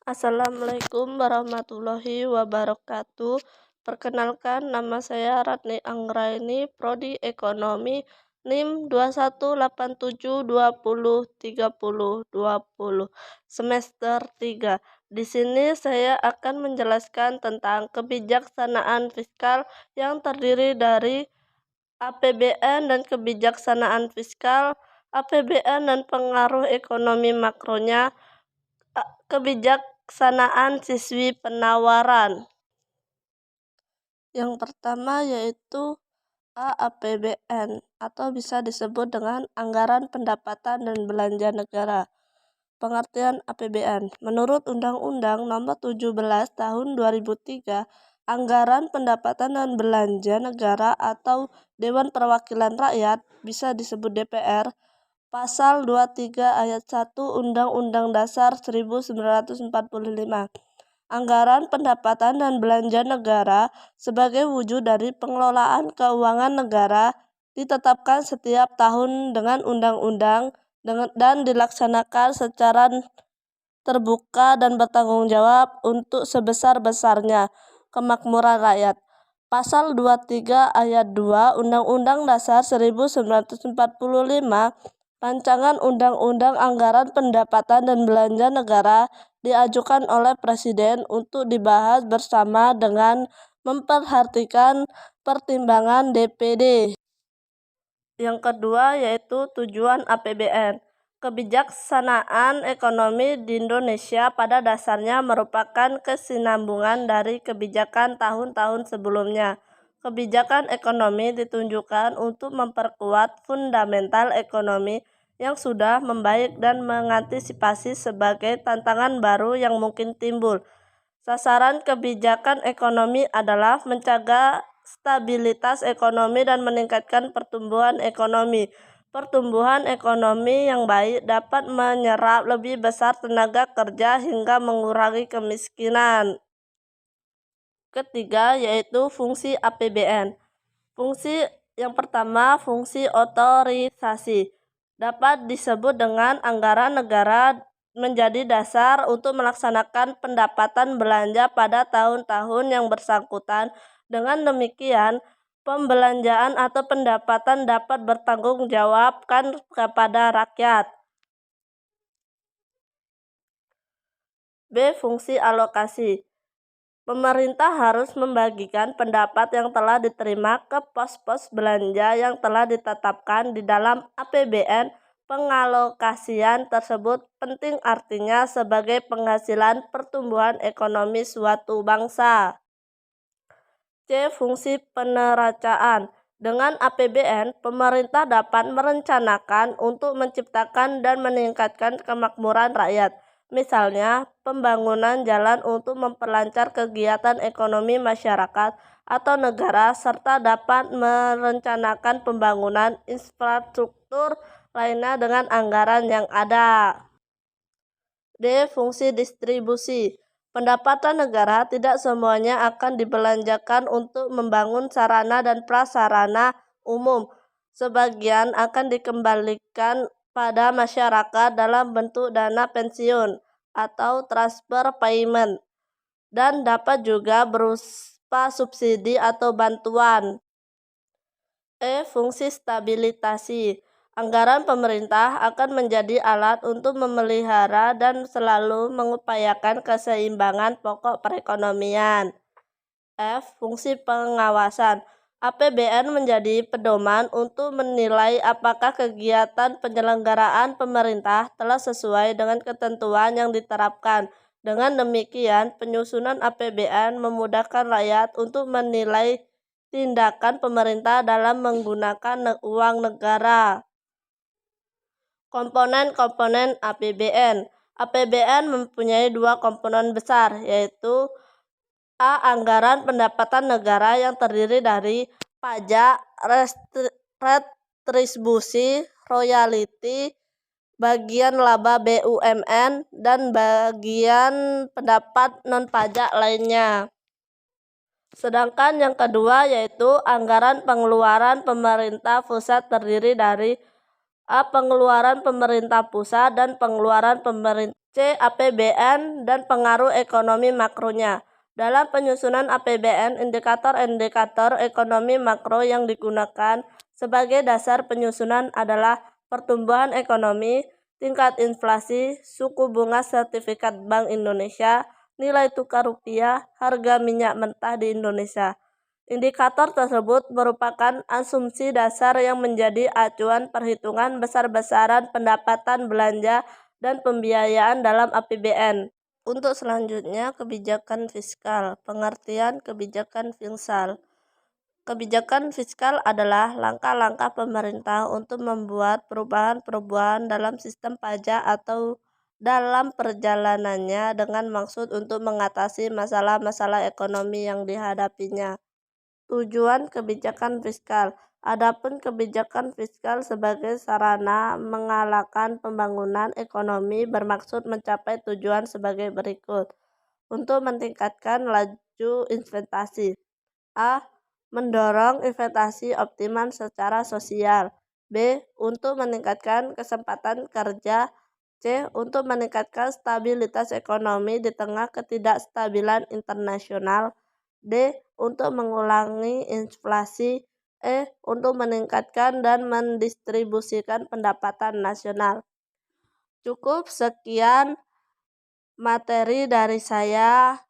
Assalamualaikum warahmatullahi wabarakatuh. Perkenalkan, nama saya Ratni Anggraini, Prodi Ekonomi, NIM 2187203020, semester 3. Di sini saya akan menjelaskan tentang kebijaksanaan fiskal yang terdiri dari APBN dan kebijaksanaan fiskal, APBN dan pengaruh ekonomi makronya, kebijaksanaan siswi penawaran. Yang pertama yaitu APBN atau bisa disebut dengan Anggaran Pendapatan dan Belanja Negara. Pengertian APBN. Menurut Undang-Undang Nomor 17 Tahun 2003, Anggaran Pendapatan dan Belanja Negara atau Dewan Perwakilan Rakyat, bisa disebut DPR, Pasal 23 Ayat 1 Undang-Undang Dasar 1945. Anggaran pendapatan dan belanja negara sebagai wujud dari pengelolaan keuangan negara ditetapkan setiap tahun dengan undang-undang dan dilaksanakan secara terbuka dan bertanggung jawab untuk sebesar-besarnya kemakmuran rakyat. Pasal 23 Ayat 2 Undang-Undang Dasar 1945, Rancangan Undang-Undang Anggaran Pendapatan dan Belanja Negara diajukan oleh Presiden untuk dibahas bersama dengan memperhatikan pertimbangan DPD. Yang kedua yaitu tujuan APBN. Kebijaksanaan ekonomi di Indonesia pada dasarnya merupakan kesinambungan dari kebijakan tahun-tahun sebelumnya. Kebijakan ekonomi ditunjukkan untuk memperkuat fundamental ekonomi yang sudah membaik dan mengantisipasi sebagai tantangan baru yang mungkin timbul. Sasaran kebijakan ekonomi adalah menjaga stabilitas ekonomi dan meningkatkan pertumbuhan ekonomi. Pertumbuhan ekonomi yang baik dapat menyerap lebih besar tenaga kerja hingga mengurangi kemiskinan. Ketiga yaitu fungsi APBN. Fungsi yang pertama, fungsi otorisasi. Dapat disebut dengan anggaran negara menjadi dasar untuk melaksanakan pendapatan belanja pada tahun-tahun yang bersangkutan. Dengan demikian, pembelanjaan atau pendapatan dapat bertanggung jawabkan kepada rakyat. B. Fungsi alokasi. Pemerintah harus membagikan pendapat yang telah diterima ke pos-pos belanja yang telah ditetapkan di dalam APBN. Pengalokasian tersebut penting artinya sebagai penghasilan pertumbuhan ekonomi suatu bangsa. C. Fungsi peneracaan. Dengan APBN, pemerintah dapat merencanakan untuk menciptakan dan meningkatkan kemakmuran rakyat. Misalnya, pembangunan jalan untuk memperlancar kegiatan ekonomi masyarakat atau negara, serta dapat merencanakan pembangunan infrastruktur lainnya dengan anggaran yang ada. D. Fungsi distribusi. Pendapatan negara tidak semuanya akan dibelanjakan untuk membangun sarana dan prasarana umum. Sebagian akan dikembalikan pada masyarakat dalam bentuk dana pensiun atau transfer payment, dan dapat juga berupa subsidi atau bantuan. E. Fungsi stabilisasi. Anggaran pemerintah akan menjadi alat untuk memelihara dan selalu mengupayakan keseimbangan pokok perekonomian. F. Fungsi pengawasan. APBN menjadi pedoman untuk menilai apakah kegiatan penyelenggaraan pemerintah telah sesuai dengan ketentuan yang diterapkan. Dengan demikian, penyusunan APBN memudahkan rakyat untuk menilai tindakan pemerintah dalam menggunakan uang negara. Komponen-komponen APBN. APBN mempunyai dua komponen besar, yaitu A. Anggaran pendapatan negara yang terdiri dari pajak, retribusi, royalti, bagian laba BUMN, dan bagian pendapat non-pajak lainnya. Sedangkan yang kedua yaitu anggaran pengeluaran pemerintah pusat terdiri dari A. Pengeluaran pemerintah pusat dan pengeluaran pemerintah C. APBN dan pengaruh ekonomi makronya. Dalam penyusunan APBN, indikator-indikator ekonomi makro yang digunakan sebagai dasar penyusunan adalah pertumbuhan ekonomi, tingkat inflasi, suku bunga sertifikat Bank Indonesia, nilai tukar rupiah, harga minyak mentah di Indonesia. Indikator tersebut merupakan asumsi dasar yang menjadi acuan perhitungan besar-besaran pendapatan belanja dan pembiayaan dalam APBN. Untuk selanjutnya, kebijakan fiskal. Pengertian kebijakan fiskal. Kebijakan fiskal adalah langkah-langkah pemerintah untuk membuat perubahan-perubahan dalam sistem pajak atau dalam perjalanannya dengan maksud untuk mengatasi masalah-masalah ekonomi yang dihadapinya. Tujuan kebijakan fiskal. Adapun kebijakan fiskal sebagai sarana mengalahkan pembangunan ekonomi bermaksud mencapai tujuan sebagai berikut. Untuk meningkatkan laju investasi. A. Mendorong investasi optimal secara sosial. B. Untuk meningkatkan kesempatan kerja. C. Untuk meningkatkan stabilitas ekonomi di tengah ketidakstabilan internasional. D. Untuk mengulangi inflasi. E. Untuk meningkatkan dan mendistribusikan pendapatan nasional. Cukup sekian materi dari saya.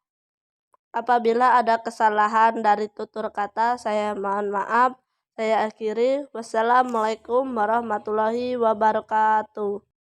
Apabila ada kesalahan dari tutur kata, saya mohon maaf. Saya akhiri. Wassalamualaikum warahmatullahi wabarakatuh.